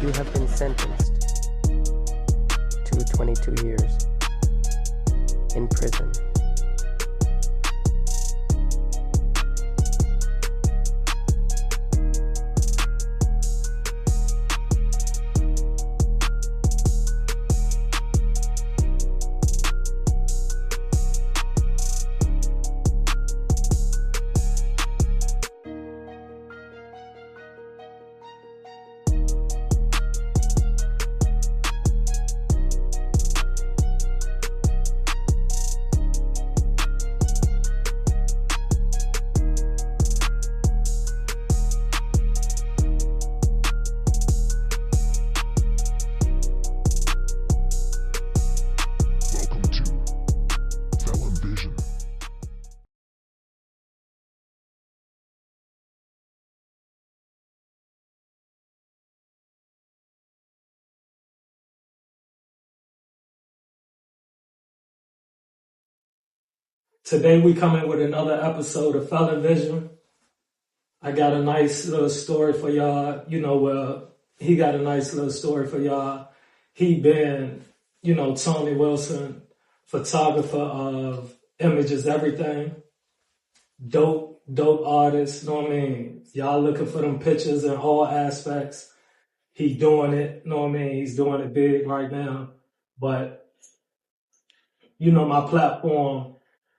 You have been sentenced to 22 years in prison. Today we come in with another episode of Felon Vision. I got a nice little story for y'all. He got a nice little story for y'all. He been, Tony Wilson, photographer of Images Everything. Dope artist, know what I mean? Y'all looking for them pictures in all aspects. He doing it, know what I mean? He's doing it big right now. But, my platform,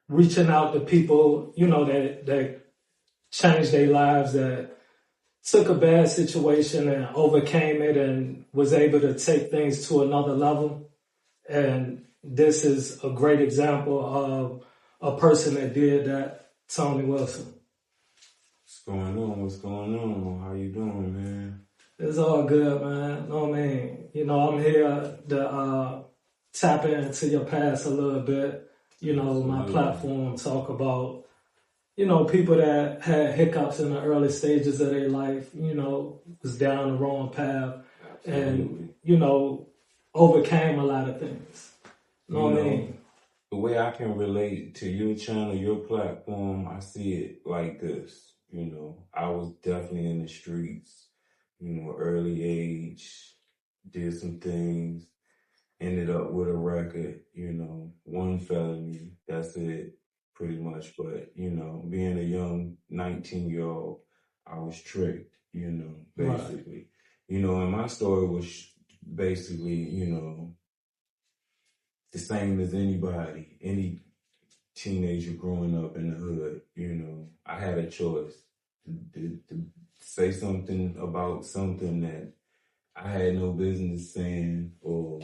reaching out to people, that changed their lives, that took a bad situation and overcame it and was able to take things to another level. And this is a great example of a person that did that, Tony Wilson. What's going on? How you doing, man? It's all good, man. Know what I mean? I'm here to tap into your past a little bit. My platform talk about, people that had hiccups in the early stages of their life, was down the wrong path. Absolutely. And, overcame a lot of things. Know what I mean? The way I can relate to your channel, your platform, I see it like this. I was definitely in the streets, early age, did some things. Ended up with a record, one felony, that's it, pretty much. But, being a young 19-year-old, I was tricked, basically. Right. And my story was basically, the same as any teenager growing up in the hood. I had a choice to say something about something that I had no business saying, or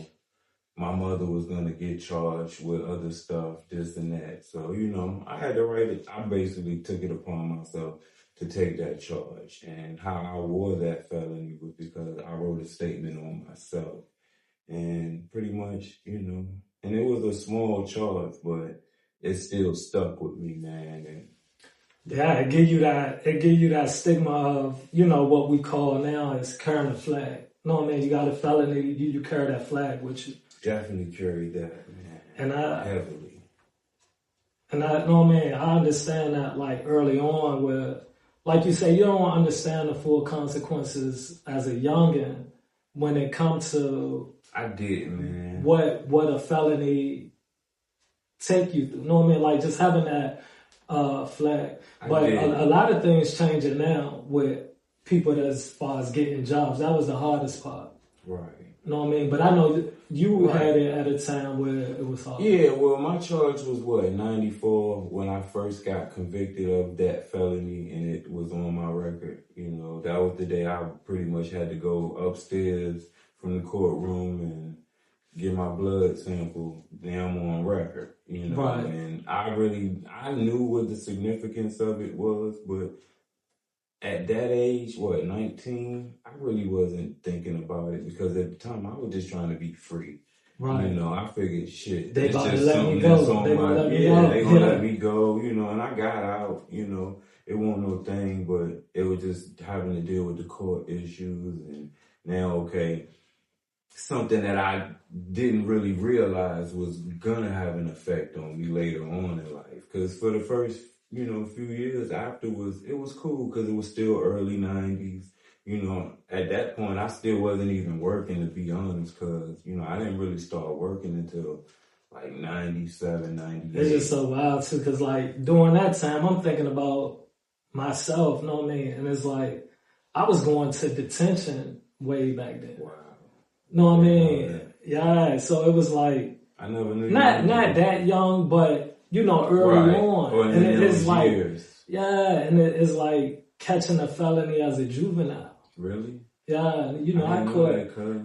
my mother was going to get charged with other stuff, this and that. So, I had to write it. I basically took it upon myself to take that charge. And how I wore that felony was because I wrote a statement on myself. And pretty much, and it was a small charge, but it still stuck with me, man. And yeah, it give you that stigma of, what we call now is carrying a flag. No, man, you got a felony, you carry that flag with you. Definitely carried that, man. Heavily. And I understand that like early on where, like you say, you don't understand the full consequences as a youngin' when it comes to I did, man. What a felony take you through. You know what I mean? Like just having that flag. But a lot of things changing now with people as far as getting jobs. That was the hardest part. Right. You know what I mean? But I know you had it at a time where it was hard. Yeah, well, my charge was 94 when I first got convicted of that felony, and it was on my record. That was the day I pretty much had to go upstairs from the courtroom and get my blood sample. Now I'm on record, Right. And I knew what the significance of it was, but at that age, 19, I really wasn't thinking about it because at the time I was just trying to be free. Right. I figured shit. They it's about just to let something me go. that's on they my they gonna let me go, and I got out, it wasn't no thing, but it was just having to deal with the court issues and now something that I didn't really realize was gonna have an effect on me later on in life. Cause for the first few years afterwards, it was cool because it was still early 90s. you know, at that point, I still wasn't even working, to be honest, because, you know, I didn't really start working until like 97, 98. It's just so wild too, because like during that time, I'm thinking about myself, you know what I mean? And it's like, I was going to detention way back then. Wow. Know what I mean? Yeah, so it was like, I never knew. Not that young, but you know, early on. Or and it's like, years. yeah, and it's like catching a felony as a juvenile. Really? Yeah, you know,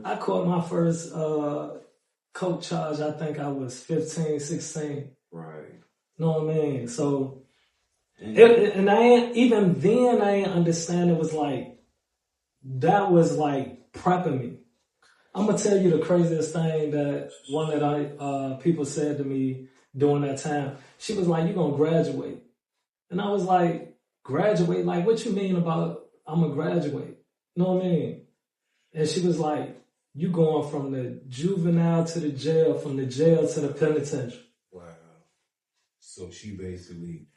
I caught my first coke charge. I think I was 15, 16. Right. Know what I mean? So, and I ain't, even then I ain't understand it was like, that was like prepping me. I'm gonna tell you the craziest thing that one that I people said to me during that time. She was like, "You gonna graduate?" And I was like, "Graduate? Like, what you mean about I'm gonna graduate?" You know what I mean? And she was like, "You going from the juvenile to the jail, from the jail to the penitentiary." Wow. So she basically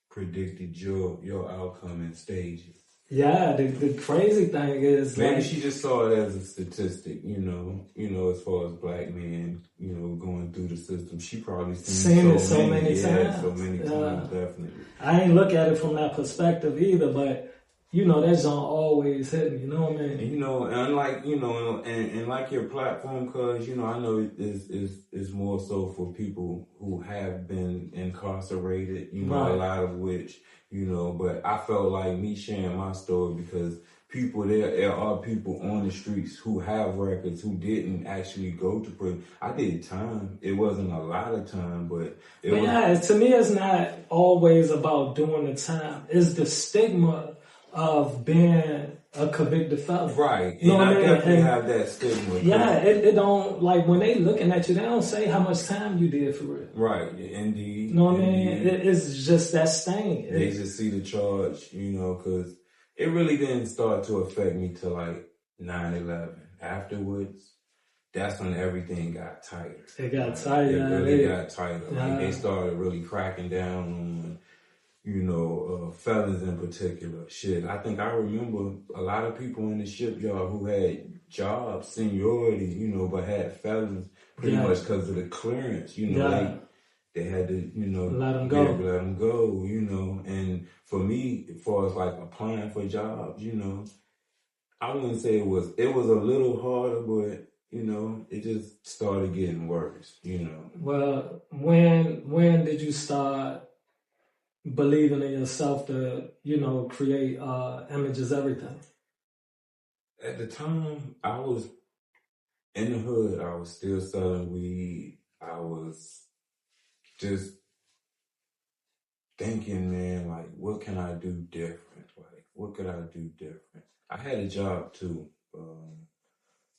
predicted your outcome in stages. Yeah, the crazy thing is, maybe like, she just saw it as a statistic, you know, as far as black men, you know, going through the system. She probably seen it so many times. So many times, definitely. I ain't look at it from that perspective either, but you know, that's gonna always hit me, you know what I mean? And, you know, and unlike, you know, and like your platform, cause, you know, I know is more so for people who have been incarcerated, you know, right. A lot of which, you know, but I felt like me sharing my story because there are people on the streets who have records who didn't actually go to prison. I did time. It wasn't a lot of time, but to me, it's not always about doing the time. It's the stigma of being a convicted felon. Right. You know and I mean? definitely have that stigma. Yeah, it don't, like, when they looking at you, they don't say how much time you did for real. Right. Indeed. You know what I mean? It's just that stain. They just see the charge, you know, because it really didn't start to affect me till like 9/11. Afterwards, that's when everything got tighter. It got tighter. It really got tighter. Yeah. Like, they started really cracking down on, you know, felons in particular. Shit, I think I remember a lot of people in the shipyard who had jobs, seniority, you know, but had felons pretty much because of the clearance. You know, they had to, you know, let them go, you know. And for me, as far as like applying for jobs, you know, I wouldn't say it was a little harder, but, you know, it just started getting worse, you know. Well, when did you start believing in yourself to, you know, create Images Everything? At the time, I was in the hood. I was still selling weed. I was just thinking, man, like, what can I do different? Like, what could I do different? I had a job too.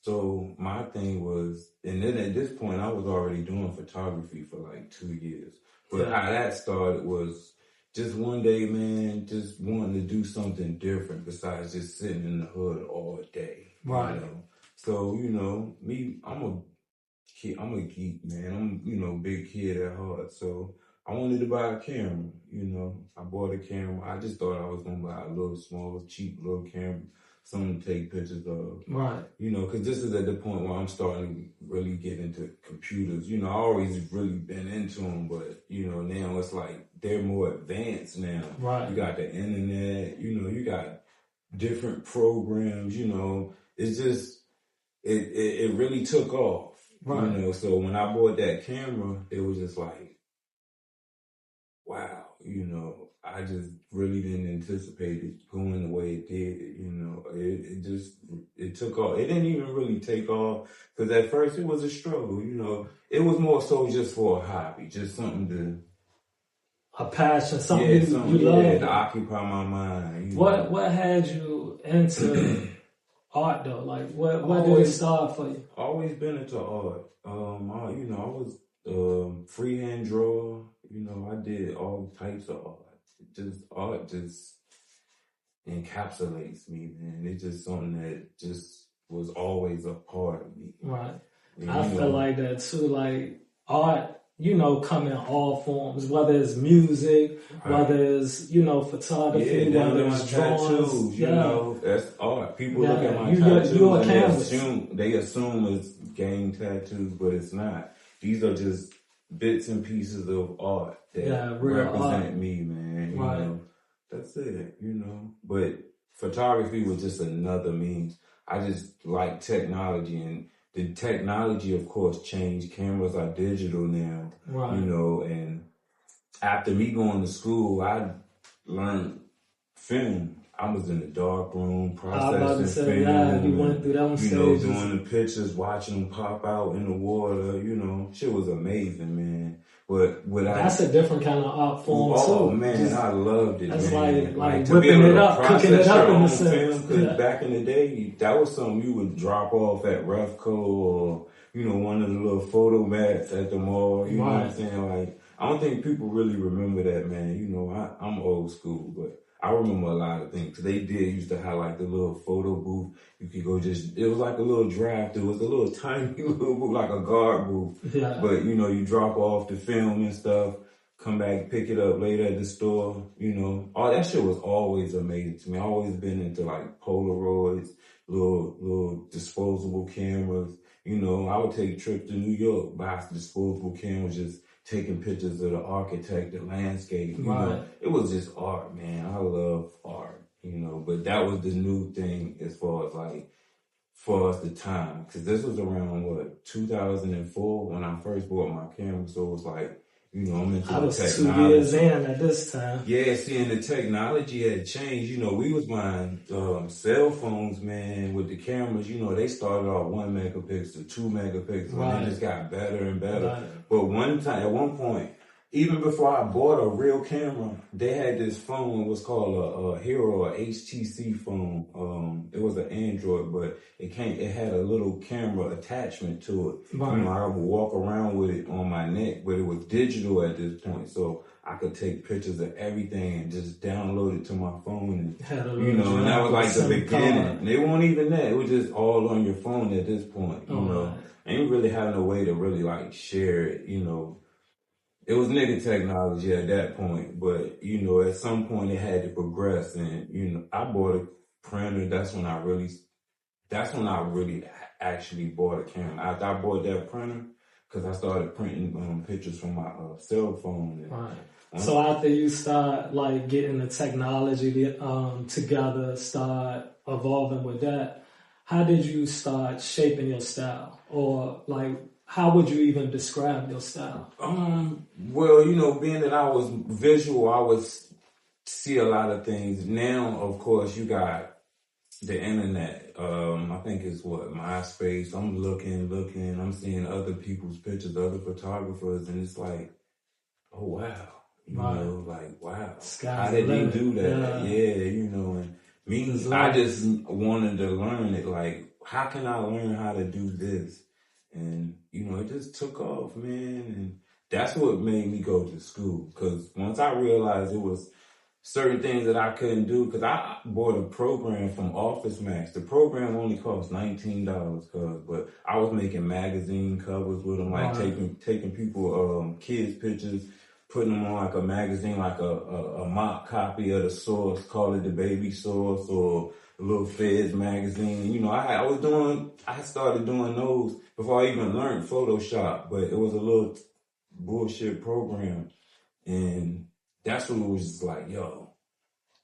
So my thing was, and then at this point, I was already doing photography for like 2 years. But how that started was just one day, man, just wanting to do something different besides just sitting in the hood all day. Right. You know? So, you know, me, I'm a geek, man. I'm, you know, big kid at heart. So I wanted to buy a camera, you know. I bought a camera. I just thought I was going to buy a little small, cheap little camera, something to take pictures of. Right. You know, because this is at the point where I'm starting to really get into computers. You know, I always really been into them, but, you know, now it's like they're more advanced now. Right. You got the internet, you know, you got different programs, you know. It's just, it really took off. Right. You know, so when I bought that camera, it was just like, wow, you know, I just really didn't anticipate it going the way it did. You know, it took off. It didn't even really take off because at first it was a struggle. You know, it was more so just for a hobby, just something to, a passion, something you love, to occupy my mind. What had you into art though? Like, what did it start for you? Always been into art. You know, I was freehand drawer. You know, I did all types of art. Art just encapsulates me, man. It's just something that just was always a part of me. Right. I feel like that too. Like, art, you know, come in all forms, whether it's music, whether it's, you know, photography, whether it's drawings. Tattoos, you know, that's art. People look at my tattoos you're a and canvas. they assume it's gang tattoos, but it's not. These are just bits and pieces of art that represent art. Me, man. You know, that's it, you know. But photography was just another means. I just like technology, and the technology, of course, changed. Cameras are digital now, you know, and after me going to school, I learned film. I was in the dark room processing film. Yeah, you went through them stages. You know, doing the pictures, watching them pop out in the water. You know, shit was amazing, man. But that's a different kind of art form too. Oh man, I loved it. That's man. like whipping it up, cooking it up in the sense. Because back in the day, that was something you would drop off at Refco or, you know, one of the little photo mats at the mall. You know what I'm saying? Like, I don't think people really remember that, man. You know, I'm old school, but I remember a lot of things. They used to have like the little photo booth. You could go it was like a little draft. It was a little tiny little booth, like a guard booth. Yeah. But, you know, you drop off the film and stuff, come back, pick it up later at the store, you know. All that shit was always amazing to me. I always been into like Polaroids, little disposable cameras. You know, I would take trips to New York, buy disposable cameras, just taking pictures of the architect, the landscape, you know. It was just art, man. I love art, you know, but that was the new thing as far as like, for us the time. Cause this was around 2004 when I first bought my camera. So it was like, you know, I'm into the technology. I was 2 years in at this time. Yeah, seeing the technology had changed. You know, we was buying cell phones, man, with the cameras. You know, they started off 1 megapixel, 2 megapixels, and it just got better and better. But at one point, even before I bought a real camera, they had this phone. It was called a Hero, a HTC phone. It was an Android, but it had a little camera attachment to it. You know, I would walk around with it on my neck, but it was digital at this point, so I could take pictures of everything and just download it to my phone. And, you know, and that was like the beginning. And it wasn't even that. It was just all on your phone at this point, you know. And you really had no way to really like share it, you know. It was nigga technology at that point, but, you know, at some point it had to progress. And, you know, I bought a printer. That's when I really actually bought a camera. After I bought that printer, because I started printing pictures from my cell phone. And, so after you start like getting the technology together, start evolving with that, how did you start shaping your style? Or like, how would you even describe your style? Well, you know, being that I was visual, I would see a lot of things. Now, of course, you got the internet. I think it's MySpace. I'm looking. I'm seeing other people's pictures, other photographers, and it's like, oh wow, you know, like wow, how did he do that? Yeah, you know, and me, I just wanted to learn it. Like, how can I learn how to do this? And, you know, it just took off, man. And that's what made me go to school. Because once I realized it was certain things that I couldn't do, because I bought a program from Office Max. The program only cost $19, but I was making magazine covers with them, like taking people, kids' pictures, putting them on like a magazine, like a mock copy of the source, call it the baby source, or a little Feds magazine. You know, I started doing those before I even learned Photoshop, but it was a little bullshit program. And that's what it was just like, yo,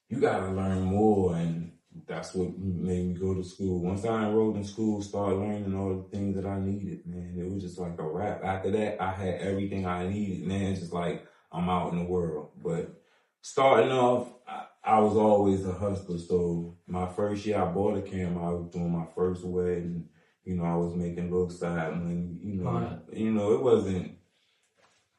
you gotta learn more. And that's what made me go to school. Once I enrolled in school, started learning all the things that I needed, man, it was just like a wrap. After that, I had everything I needed, man. It's just like, I'm out in the world. But starting off, I was always a hustler. So my first year I bought a camera, I was doing my first wedding. You know, I was making little side money. You know, it wasn't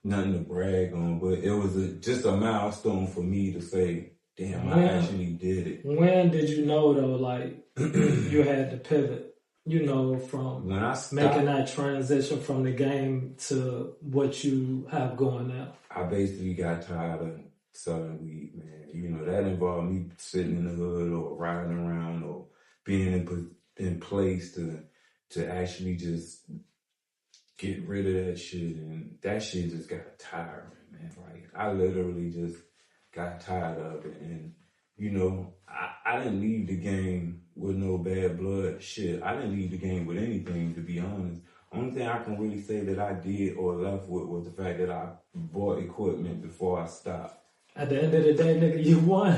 nothing to brag on, but it was just a milestone for me to say, damn, I actually did it. When did you know though, like you had to pivot? You know, from making that transition from the game to what you have going now. I basically got tired of selling weed, man. You know, that involved me sitting in the hood or riding around or being in place to actually just get rid of that shit, and that shit just got tiring, man. Like, I literally just got tired of it, and, you know, I didn't leave the game with no bad blood. Shit, I didn't leave the game with anything, to be honest. Only thing I can really say that I did or left with was the fact that I bought equipment before I stopped. At the end of the day, nigga, you won.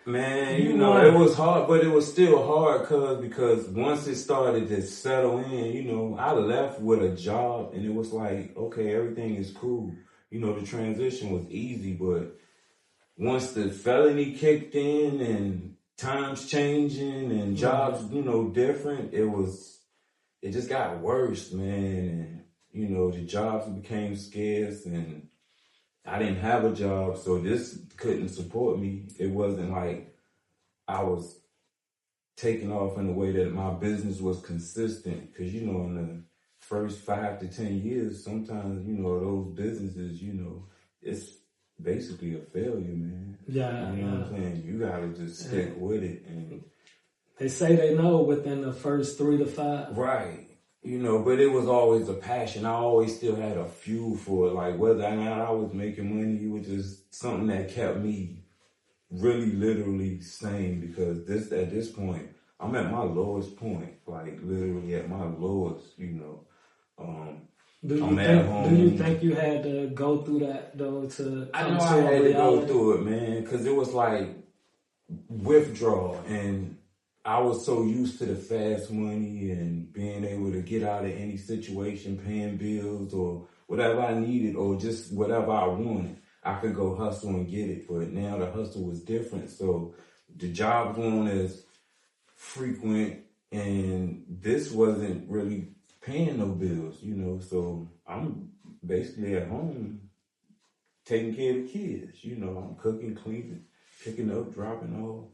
Man, you know, it was hard, but it was still hard because once it started to settle in, you know, I left with a job and it was like, okay, everything is cool. You know, the transition was easy, but once the felony kicked in and times changing and jobs, you know, different, it just got worse, man. And, you know, the jobs became scarce and I didn't have a job, so this couldn't support me. It wasn't like I was taking off in a way that my business was consistent. Because, you know, in the first 5 to 10 years, sometimes, you know, those businesses, you know, it's basically a failure, man. Yeah. You know what I'm saying? You got to just stick with it. And they say they know within the first 3 to 5. Right. You know, but it was always a passion. I always still had a fuel for it. Like, whether or not I was making money, it was just something that kept me really literally sane, because at this point, I'm at my lowest point. Like, literally at my lowest, you know. Do you think you had to go through that, though, to I come know to I a had to go reality? through it, man, because it was like withdrawal, and I was so used to the fast money and being able to get out of any situation, paying bills or whatever I needed or just whatever I wanted. I could go hustle and get it, but now the hustle was different. So the jobs weren't as frequent, and this wasn't really paying no bills, you know. So I'm basically at home taking care of the kids. You know, I'm cooking, cleaning, picking up, dropping off,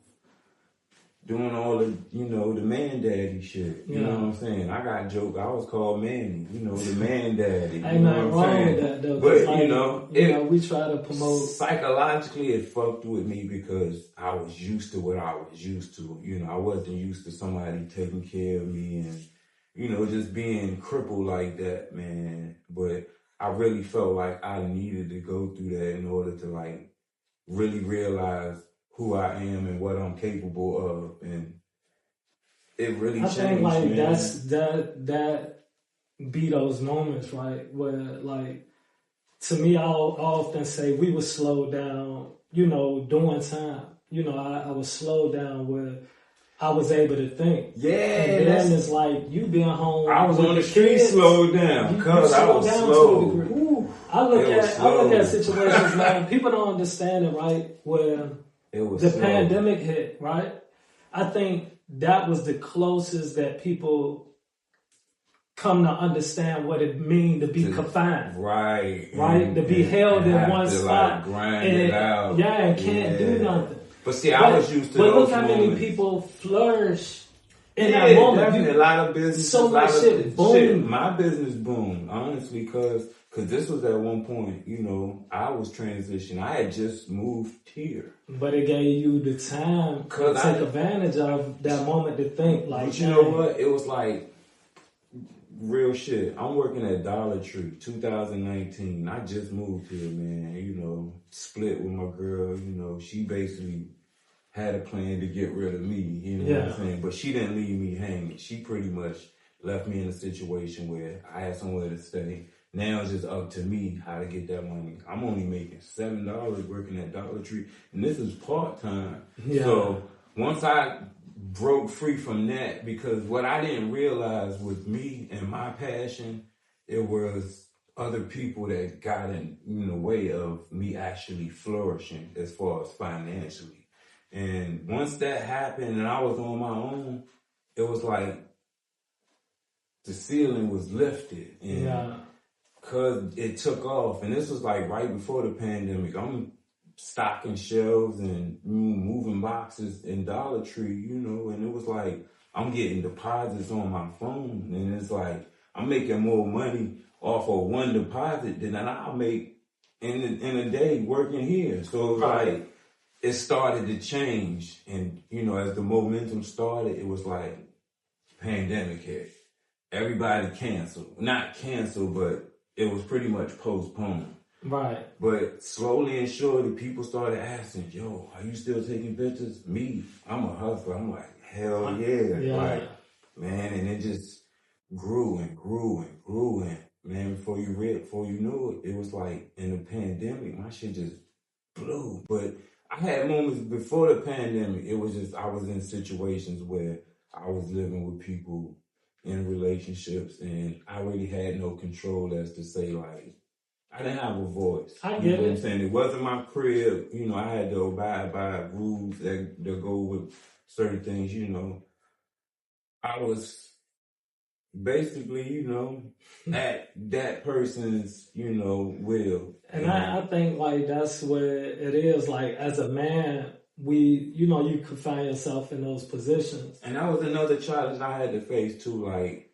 doing all the, you know, the man daddy shit. You know what I'm saying? I got joke. I was called Manny, you know, the man daddy. Ain't nothing wrong with that, though. But, like, you know, we try to promote. Psychologically, it fucked with me because I was used to what I was used to. You know, I wasn't used to somebody taking care of me and, you know, just being crippled like that, man. But I really felt like I needed to go through that in order to, like, really realize who I am and what I'm capable of, and it really changed. I think like man. that be those moments, right, where, like, to me, I'll often say we were slowed down, you know, during time. You know, I was slowed down where I was able to think. Yeah, and then it's like you being home. I was on the street, slowed down because I was slow. I look at situations, man. People don't understand it, right? Where the pandemic hit, right? I think that was the closest that people come to understand what it means to be confined. Right. To be held in one spot. Like, grind it out. Yeah, and can't do nothing. But see, I was used to But those look how many moments. people flourish in that moment. Definitely a lot of business. So much shit boomed. My business boomed, honestly, because this was at one point, you know, I was transitioning. I had just moved here. But it gave you the time to take advantage of that moment to think. Like, but you know what? It was like, real shit. I'm working at Dollar Tree, 2019. I just moved here, man. You know, split with my girl. You know, she basically had a plan to get rid of me. You know what I'm saying? But she didn't leave me hanging. She pretty much left me in a situation where I had somewhere to stay. Now it's just up to me how to get that money. I'm only making $7 working at Dollar Tree, and this is part-time. Yeah. So once I broke free from that, because what I didn't realize with me and my passion, it was other people that got in the way of me actually flourishing as far as financially. And once that happened and I was on my own, it was like the ceiling was lifted. And because it took off, and this was like right before the pandemic. I'm stocking shelves and moving boxes in Dollar Tree, you know, and it was like I'm getting deposits on my phone, and it's like I'm making more money off of one deposit than I'll make in a day working here. So it was like it started to change, and you know, as the momentum started, it was like pandemic hit. everybody canceled. Not canceled, but it was pretty much postponed. Right. But slowly and surely, people started asking, yo, are you still taking pictures? Me, I'm a hustler. I'm like, hell yeah. Like, man, and it just grew and grew and grew. And man, before you knew it, it was like in the pandemic, my shit just blew. But I had moments before the pandemic, it was just, I was in situations where I was living with people in relationships and I really had no control as to say like, I didn't have a voice. I you get know it. what I'm saying? It wasn't my crib. You know, I had to abide by rules that go with certain things, you know. I was basically, you know, at that person's, you know, will. And I think like that's where it is. Like as a man, you could find yourself in those positions. And that was another challenge I had to face too, like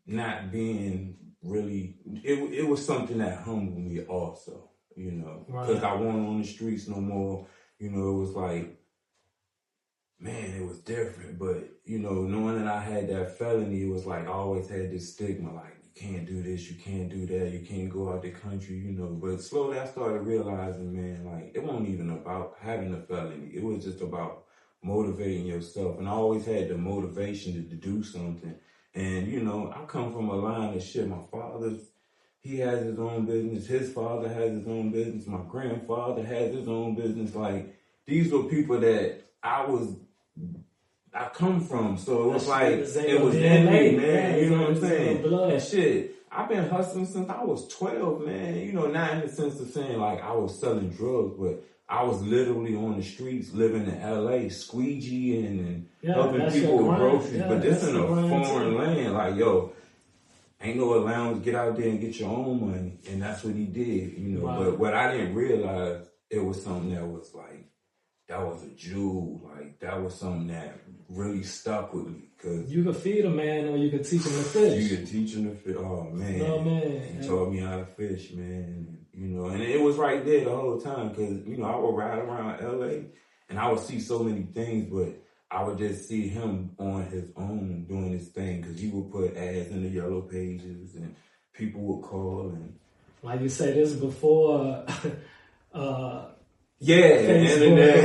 not being really, it was something that humbled me also, you know, because I wasn't on the streets no more. You know, it was like, man, it was different. But, you know, knowing that I had that felony, it was like I always had this stigma, like, you can't do this, you can't do that, you can't go out the country, you know. But slowly I started realizing, man, like, it wasn't even about having a felony. It was just about motivating yourself. And I always had the motivation to do something. And, you know, I come from a line of shit. My father's, he has his own business. His father has his own business. My grandfather has his own business. Like, these were people that I come from. So it was like, it was in me, man. You know what I'm saying? And shit, I've been hustling since I was 12, man. You know, not in the sense of saying like I was selling drugs, but I was literally on the streets living in LA, squeegeeing and helping people with groceries. But this in a foreign land, like, yo, ain't no allowance, get out there and get your own money. And that's what he did, you know. But what I didn't realize, it was something that was like, that was a jewel. Like, that was something that really stuck with me. Cause you could feed a man or you could teach him to fish. You could teach him to fish. Oh, man. Oh, man. He taught me how to fish, man. You know, and it was right there the whole time. Cause, you know, I would ride around LA and I would see so many things, but I would just see him on his own doing his thing. Cause he would put ads in the yellow pages and people would call and. Like you said, this is before, yeah, internet.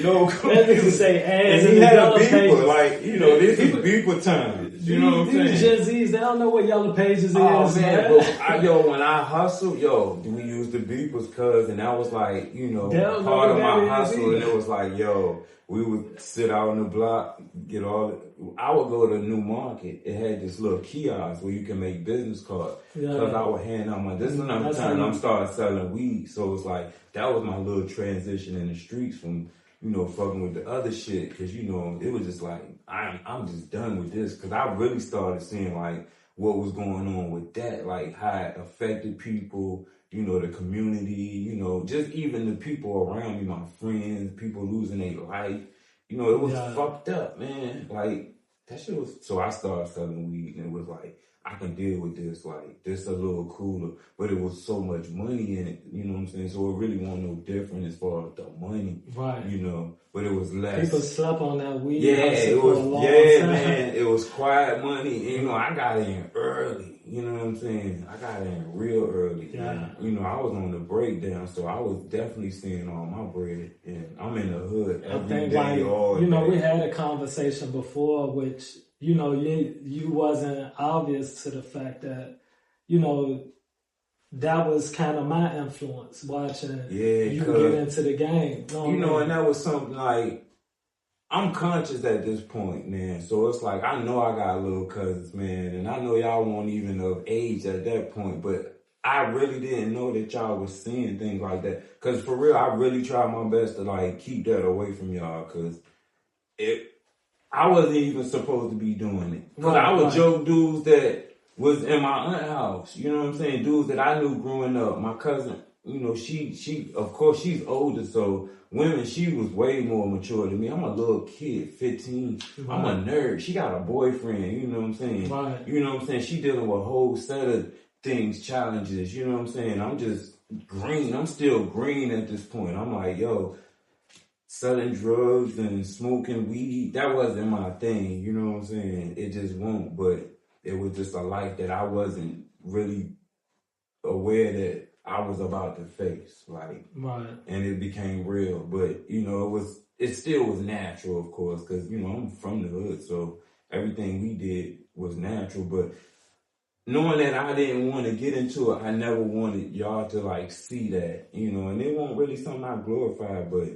No, that nigga say ads and he had a beeper, pages. like, you know, this is beeper time. You know what I'm saying? These Gen Zs, they don't know what yellow pages is. Oh man, but when I hustled, we used the beepers, cuz, and that was like, you know, part of my hustle, and it was like, yo, we would sit out on the block, get I would go to New Market. It had this little kiosk where you can make business cards. Cause I would hand out this is another time I'm starting selling weed. So it's like, that was my little transition in the streets from, you know, fucking with the other shit. Cause, you know, it was just like, I'm just done with this. Cause I really started seeing like what was going on with that, like how it affected people, you know, the community, you know, just even the people around me, my friends, people losing their life. You know, it was fucked up, man. Like, that shit was, so I started selling weed and it was like, I can deal with this, like, this a little cooler, but it was so much money in it, you know what I'm saying? So it really wasn't no different as far as the money, you know, but it was less. People slept on that weed. Yeah, it was, man, it was quiet money. And, you know, I got in early, you know what I'm saying? I got in real early. And, you know, I was on the breakdown, so I was definitely seeing all my bread. And I'm in the hood every day, all day. You know, we had a conversation before, which, you know, you wasn't obvious to the fact that, you know, that was kind of my influence watching you get into the game. You know, and that was something like, I'm conscious at this point, man. So it's like, I know I got little cousins, man, and I know y'all weren't even of age at that point, but I really didn't know that y'all was seeing things like that. Cause for real, I really tried my best to like keep that away from y'all, cause I wasn't even supposed to be doing it. Cause I would joke dudes that was in my aunt's house, you know what I'm saying? Dudes that I knew growing up. My cousin, you know, she of course, she's older, so women, she was way more mature than me. I'm a little kid, 15. I'm a nerd. She got a boyfriend, you know what I'm saying? You know what I'm saying? She dealing with a whole set of things, challenges, you know what I'm saying? I'm just green. I'm still green at this point. I'm like, yo, selling drugs and smoking weed, that wasn't my thing, you know what I'm saying? It just won't, but it was just a life that I wasn't really aware that I was about to face, like, Right. and it became real. But you know, it still was natural, of course, because you know I'm from the hood, so everything we did was natural. But knowing that I didn't want to get into it, I never wanted y'all to like see that, you know, and it wasn't really something I glorified, but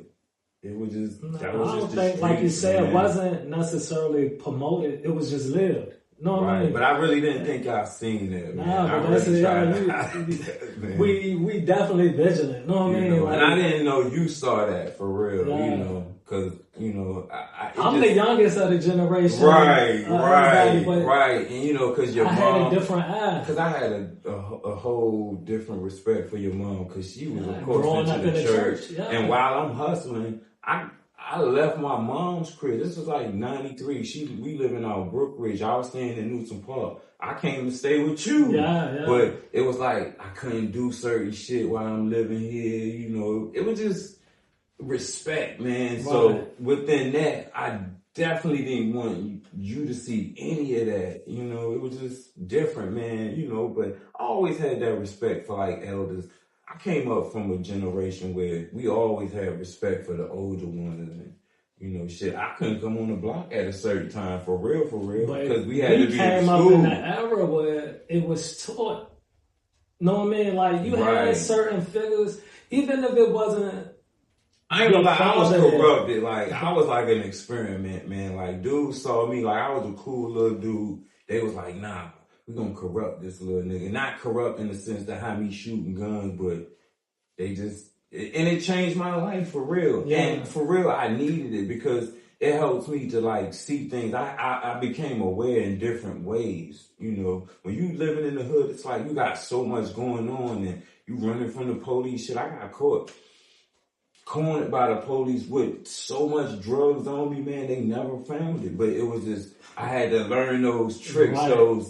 it was just No, that was I just don't the think, like you streets, said, it man. wasn't necessarily promoted. It was just lived. You know what I Right, mean? but I really didn't think y'all seen that, man. Nah, I but that's really it. tried Yeah, to hide that, man. we definitely vigilant. Know what I You mean? know, Like, and I didn't know you saw that for real, you yeah. know, because, you know, I'm the youngest of the generation. Right, But right. And, you know, because your I mom. had a different eye. Because I had a whole different respect for your mom because she was, of course, growing up into the in the church. church. Yeah. And while I'm hustling, I left my mom's crib. This was like 93. We live in our Brookridge. I was staying in Newton Park. I came to stay with you. Yeah. But it was like I couldn't do certain shit while I'm living here. You know, it was just respect, man. Right. So within that, I definitely didn't want you to see any of that. You know, it was just different, man. You know, but I always had that respect for like elders. I came up from a generation where we always had respect for the older ones, and you know, shit. I couldn't come on the block at a certain time for real, because we had to be in school. We came up in the era where it was taught. Know what I mean? Like you had certain figures, even if it wasn't. I ain't gonna lie, I was corrupted. Like, I was like an experiment, man. Like, dudes saw me like I was a cool little dude. They was like, nah, we gonna corrupt this little nigga. Not corrupt in the sense that had me shooting guns, but they just, and it changed my life for real. Yeah. And for real, I needed it because it helps me to like see things. I became aware in different ways. You know, when you living in the hood, it's like you got so much going on and you running from the police. Shit, I got caught cornered by the police with so much drugs on me, man, they never found it. But it was just, I had to learn those tricks,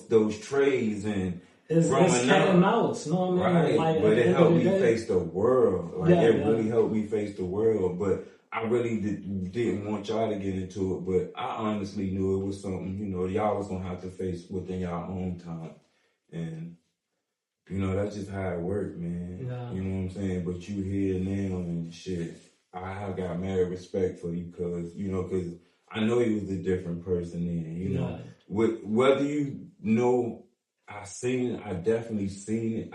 those trades, and it's cat and mouse, know what I mean? Right, like, but it helped me face the world. Like, it really helped me face the world. But I really didn't want y'all to get into it, but I honestly knew it was something, you know, y'all was going to have to face within y'all own time. And you know, that's just how it worked, man. Yeah. You know what I'm saying? But you here now and shit. I got mad respect for you because I know you was a different person then, you know. Whether you know I seen it, I definitely seen it.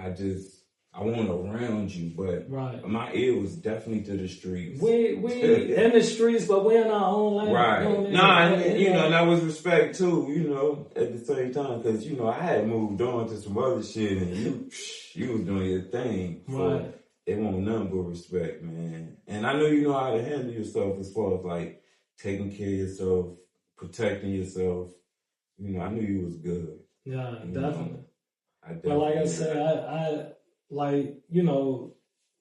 I wasn't around you, but my ear was definitely to the streets. We in the streets, but we're in our own lane. Right. And that was respect too, you know, at the same time, because, you know, I had moved on to some other shit and you was doing your thing. So it wasn't nothing but respect, man. And I know you know how to handle yourself as far as like taking care of yourself, protecting yourself. You know, I knew you was good. Yeah, definitely. But like I said, I like, you know,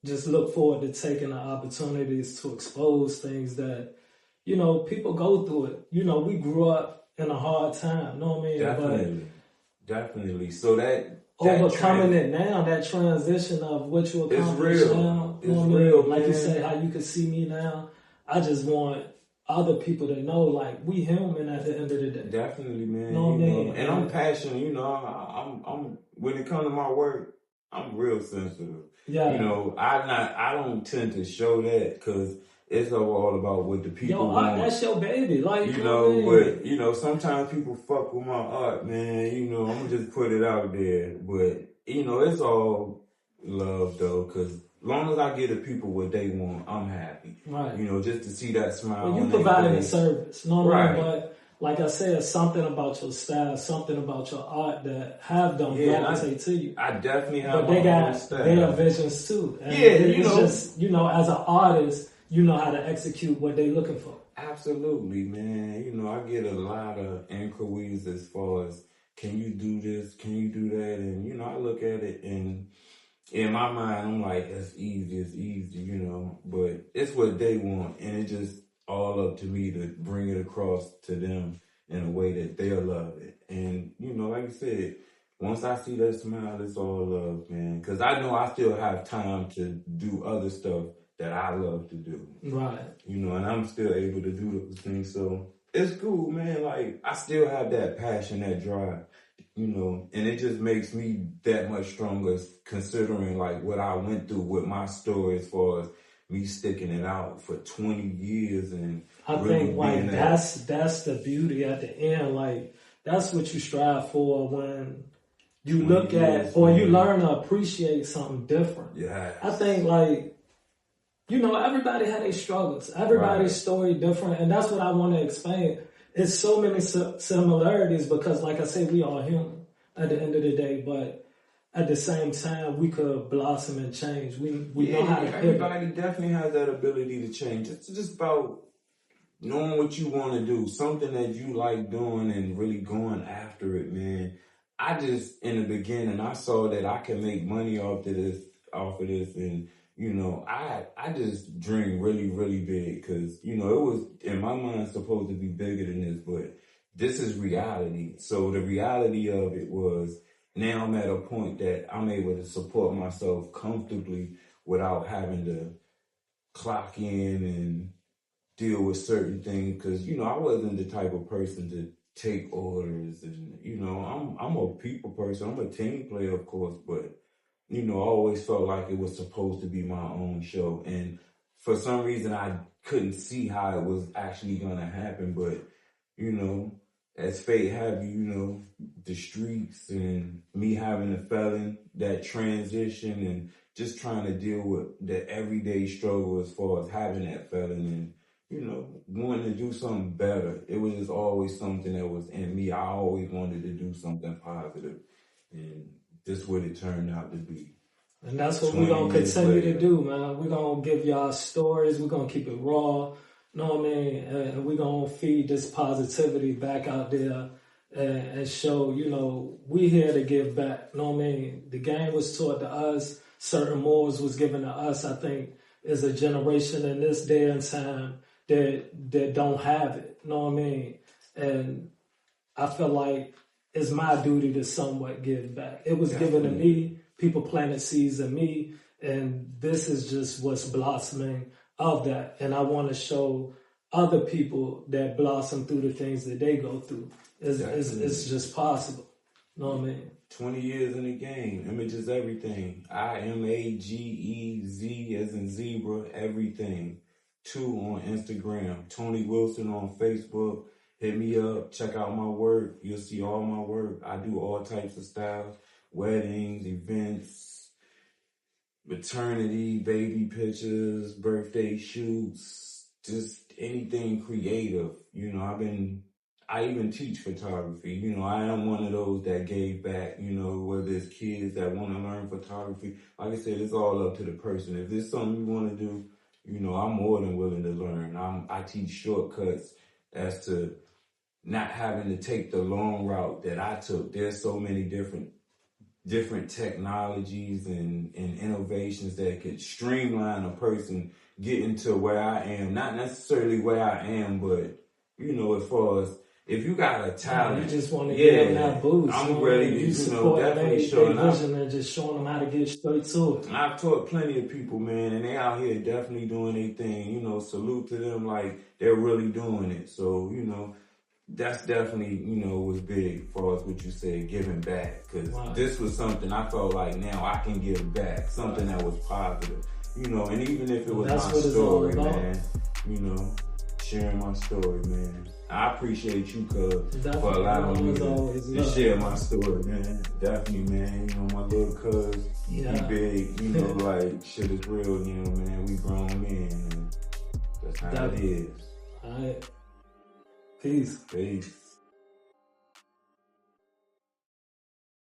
just look forward to taking the opportunities to expose things that, you know, people go through it. You know, we grew up in a hard time, know what I mean? Definitely. So that overcoming it now, that transition of what you accomplish now, you know what I mean? Like you say, how you can see me now. I just want other people to know, like, we human at the end of the day. Definitely, man. Know what I mean? And I'm passionate, you know, I'm when it comes to my work, I'm real sensitive. Yeah. You know, I don't tend to show that because it's all about what the people want. That's your baby. Like, you know, but, you know, sometimes people fuck with my art, man. You know, I'm going to just put it out there. But, you know, it's all love, though, because as long as I get the people what they want, I'm happy. Right. You know, just to see that smile. Well, you providing a service. You know what I mean? But like I said, something about your style, something about your art that have them gravitate to you. I definitely have. But they got their visions too. And just, you know, as an artist, you know how to execute what they're looking for. Absolutely, man. You know, I get a lot of inquiries as far as, can you do this? Can you do that? And, you know, I look at it and in my mind, I'm like, it's easy, you know. But it's what they want. And it's just all up to me to bring it across to them in a way that they'll love it. And, you know, like you said, once I see that smile, it's all love, man. Because I know I still have time to do other stuff that I love to do. Right. You know, and I'm still able to do those things. So it's cool, man. Like, I still have that passion, that drive, you know, and it just makes me that much stronger considering like what I went through with my story as far as me sticking it out for 20 years. And I really think like being that's the beauty at the end. Like, that's what you strive for when you look at, or you learn to appreciate something different. Yeah. I think like, you know, everybody had their struggles. Everybody's story different. And that's what I want to explain. It's so many similarities because, like I said, we are human at the end of the day. But at the same time, we could blossom and change. We know how to pivot. Everybody definitely has that ability to change. It's just about knowing what you want to do, something that you like doing and really going after it, man. I just, in the beginning, I saw that I could make money off of this, and you know, I just dreamed really, really big because, you know, it was, in my mind, supposed to be bigger than this, but this is reality. So the reality of it was, now I'm at a point that I'm able to support myself comfortably without having to clock in and deal with certain things. Because, you know, I wasn't the type of person to take orders, and, you know, I'm a people person. I'm a team player, of course, but you know, I always felt like it was supposed to be my own show. And for some reason, I couldn't see how it was actually going to happen. But, you know, as fate have you, you know, the streets and me having a felon, that transition and just trying to deal with the everyday struggle as far as having that felon and, you know, wanting to do something better. It was just always something that was in me. I always wanted to do something positive. And this what it turned out to be. And that's what we're going to continue to do, man. We're going to give y'all stories. We're going to keep it raw. You know what I mean? And we're going to feed this positivity back out there and show, you know, we here to give back. You know what I mean? The game was taught to us. Certain morals was given to us. I think there's a generation in this day and time that don't have it. You know what I mean? And I feel like it's my duty to somewhat give back. It was given to me. People planted seeds in me, and this is just what's blossoming of that. And I want to show other people that blossom through the things that they go through. It's just possible. You know what I mean? 20 years in the game. Image is everything. IMAGEZ as in zebra, everything. 2 on Instagram. Tony Wilson on Facebook. Hit me up. Check out my work. You'll see all my work. I do all types of styles. Weddings, events, maternity, baby pictures, birthday shoots, just anything creative. You know, I even teach photography. You know, I am one of those that gave back, you know, whether it's kids that want to learn photography. Like I said, it's all up to the person. If there's something you want to do, you know, I'm more than willing to learn. I teach shortcuts as to not having to take the long route that I took. There's so many different technologies and innovations that could streamline a person getting to where I am. Not necessarily where I am, but, you know, as far as if you got a talent, you just want to give them that boost. I'm ready to, you know, definitely showing up. And just showing them how to get straight to it. And I've taught plenty of people, man, and they out here definitely doing their thing. You know, salute to them, like they're really doing it. So, you know, that's definitely, you know, was big for us, what you said, giving back. Because this was something I felt like now I can give back, something that was positive. You know, and even if it was my story, man, you know, sharing my story, man. I appreciate you, cuz, for allowing me to share my story, man. Definitely, man. You know, my little cuz, he big, you know, like, shit is real, you know, man. We grown men, and that's how it is. All right. Peace. Peace.